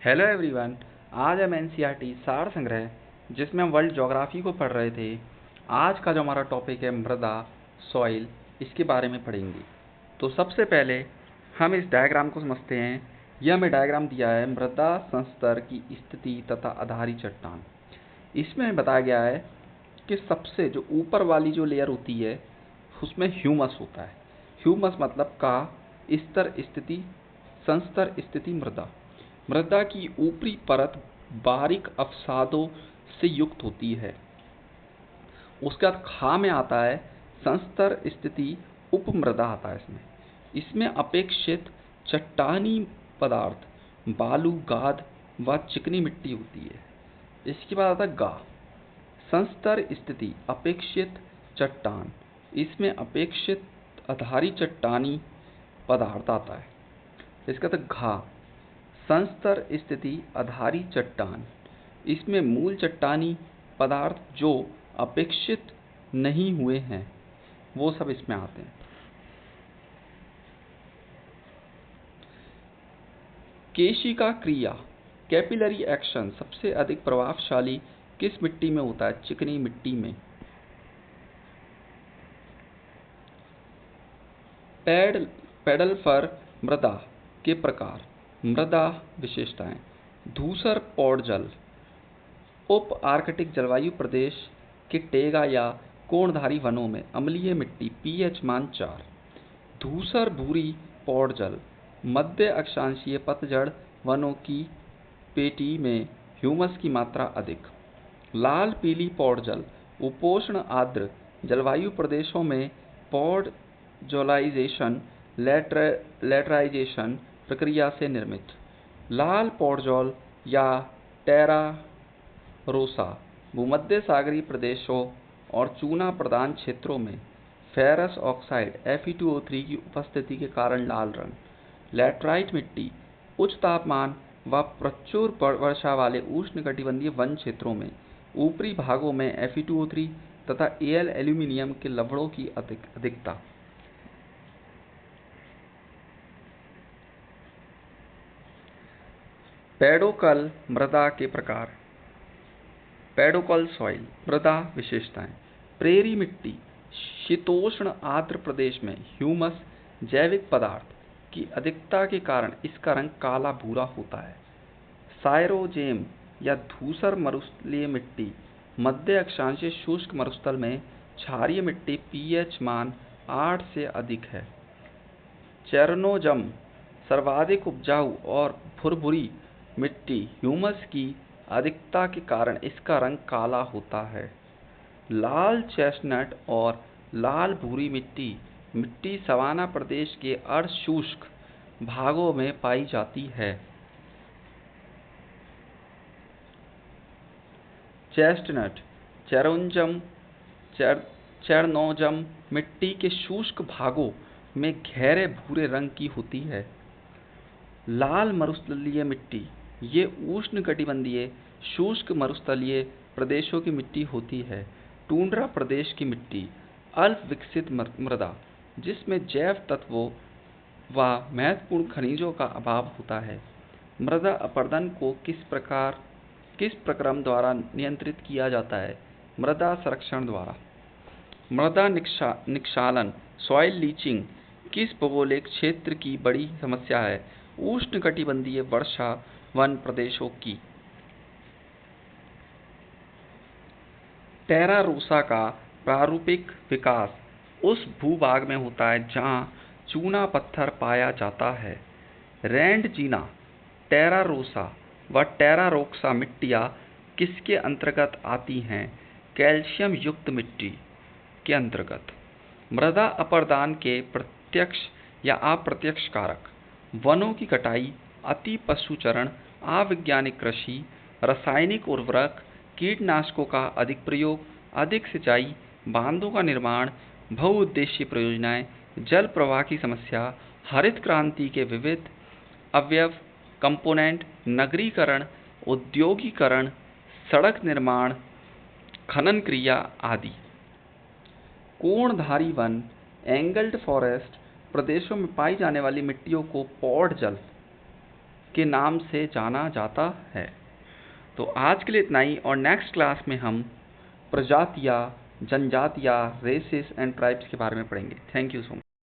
Hello everyone. आज हम NCERT सार संग्रह जिसमें हम वर्ल्ड ज्योग्राफी को पढ़ रहे थे, आज का जो हमारा टॉपिक है मृदा सॉइल, इसके बारे में पढ़ेंगे। तो सबसे पहले हम इस डायग्राम को समझते हैं। यह हमें डायग्राम दिया है मृदा संस्तर की स्थिति तथा आधारी चट्टान। इसमें बताया गया है कि सबसे जो ऊपर वाली जो लेयर होती है उसमें ह्यूमस होता है। ह्यूमस मतलब का स्तर स्थिति, संस्तर स्थिति मृदा। मृदा की ऊपरी परत बारीक अवसादों से युक्त होती है। उसके बाद खा में आता है संस्तर स्थिति उपमृदा आता है। इसमें अपेक्षित चट्टानी पदार्थ बालू, गाद व चिकनी मिट्टी होती है। इसके बाद आता है गा, संस्तर स्थिति अपेक्षित चट्टान। इसमें अपेक्षित आधारी चट्टानी पदार्थ आता है। इसका था घा, संस्तर स्थिति आधारी चट्टान। इसमें मूल चट्टानी पदार्थ जो अपेक्षित नहीं हुए हैं वो सब इसमें आते हैं। केशिका क्रिया कैपिलरी एक्शन सबसे अधिक प्रभावशाली किस मिट्टी में होता है? चिकनी मिट्टी में। पैडल फर मृदा के प्रकार, मृदा विशेषताएं। धूसर पौड़ जल, उप आर्कटिक जलवायु प्रदेश के टेगा या कोणधारी वनों में अम्लीय मिट्टी, पीएच मान 4। धूसर भूरी पौड़ जल, मध्य अक्षांशीय पतझड़ वनों की पेटी में ह्यूमस की मात्रा अधिक। लाल पीली पौड़ जल, उपोष्ण आर्द्र जलवायु प्रदेशों में पौडजोलाइजेशन लेटराइजेशन प्रक्रिया से निर्मित। लाल पौडजोल या टेरा रोसा भूमध्य सागरीय प्रदेशों और चूना प्रधान क्षेत्रों में फेरस ऑक्साइड Fe2O3 की उपस्थिति के कारण लाल रंग। लैटराइट मिट्टी उच्च तापमान व प्रचुर वर्षा वाले उष्णकटिबंधीय वन क्षेत्रों में ऊपरी भागों में Fe2O3 तथा Al एल्यूमीनियम के लवणों की अधिकता। पेडोकल मृदा के प्रकार। पेडोकल सॉइल मृदा विशेषताएं। प्रेरी मिट्टी, शीतोष्ण आर्द्र प्रदेश में ह्यूमस जैविक पदार्थ की अधिकता के कारण इसका रंग काला भूरा होता है। साइरोजेम या धूसर मरुस्थलीय मिट्टी, मध्य अक्षांशीय शुष्क मरुस्थल में क्षारीय मिट्टी, पीएच मान 8 से अधिक है। चेरनोजम सर्वाधिक उपजाऊ और भुरभुरी मिट्टी, ह्यूमस की अधिकता के कारण इसका रंग काला होता है। लाल चेस्टनट और लाल भूरी मिट्टी सवाना प्रदेश के अर्धशुष्क भागों में पाई जाती है। चेस्टनट, चेरनोजम मिट्टी के शुष्क भागों में गहरे भूरे रंग की होती है। लाल मरुस्थलीय मिट्टी, ये उष्णकटिबंधीय शुष्क मरुस्थलीय प्रदेशों की मिट्टी होती है। टुंड्रा प्रदेश की मिट्टी अल्प विकसित मृदा जिसमें जैव तत्वों व महत्वपूर्ण खनिजों का अभाव होता है। मृदा अपरदन को किस प्रक्रम द्वारा नियंत्रित किया जाता है? मृदा संरक्षण द्वारा। मृदा निक्षालन सॉइल लीचिंग किस भौगोलिक क्षेत्र की बड़ी समस्या है? उष्णकटिबंधीय वर्षा वन प्रदेशों की। टेरा रोसा का प्रारूपिक विकास उस भूभाग में होता है जहां चूना पत्थर पाया जाता है। रैंडजीना, टेरा रोसा व टेरा रोक्सा मिट्टियां किसके अंतर्गत आती हैं? कैल्शियम युक्त मिट्टी के अंतर्गत। मृदा अपरदन के प्रत्यक्ष या अप्रत्यक्ष कारक, वनों की कटाई, अति पशुचरण, अवैज्ञानिक कृषि, रासायनिक उर्वरक, कीटनाशकों का अधिक प्रयोग, अधिक सिंचाई, बांधों का निर्माण, बहुउद्देशीय परियोजनाएं, जल प्रवाह की समस्या, हरित क्रांति के विविध अवयव कंपोनेंट, नगरीकरण, औद्योगिकरण, सड़क निर्माण, खनन क्रिया आदि। कोणधारी वन एंगल्ड फॉरेस्ट प्रदेशों में पाई जाने वाली मिट्टियों को पौड़ जल के नाम से जाना जाता है। तो आज के लिए इतना ही, और नेक्स्ट क्लास में हम प्रजातियाँ, जनजातियाँ, रेसेस एंड ट्राइब्स के बारे में पढ़ेंगे। Thank you so much.